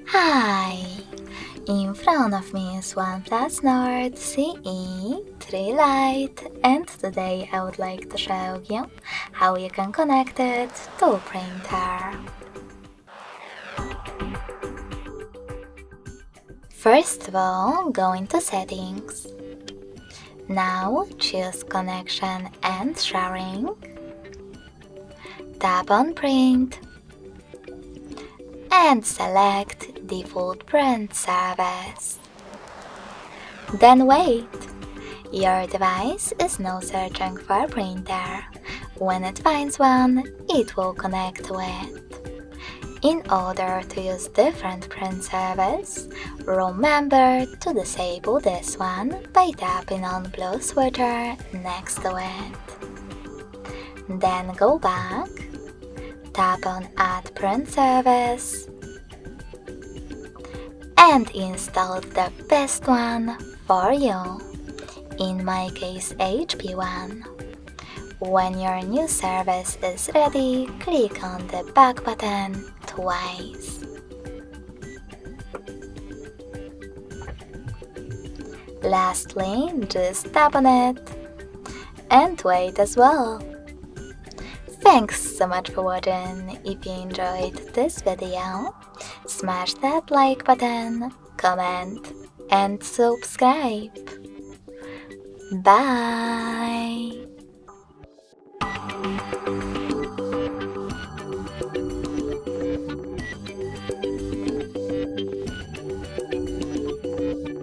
Hi! In front of me is OnePlus Nord CE 3 Lite, and today I would like to show you how you can connect it to a printer. First of all, go into Settings. Now choose Connection and Sharing. Tap on Print and select Default Print Service. Then wait. Your device is now searching for a printer. When it finds one, it will connect to it. In order to use different print service, remember to disable this one by tapping on blue switcher next to it. Then go back, tap on Add Print Service, and install the best one for you. In my case, HP one. When your new service is ready, click on the back button twice. Lastly, just tap on it and wait as well. Thanks so much for watching. If you enjoyed this video, smash that like button, comment and subscribe. Bye!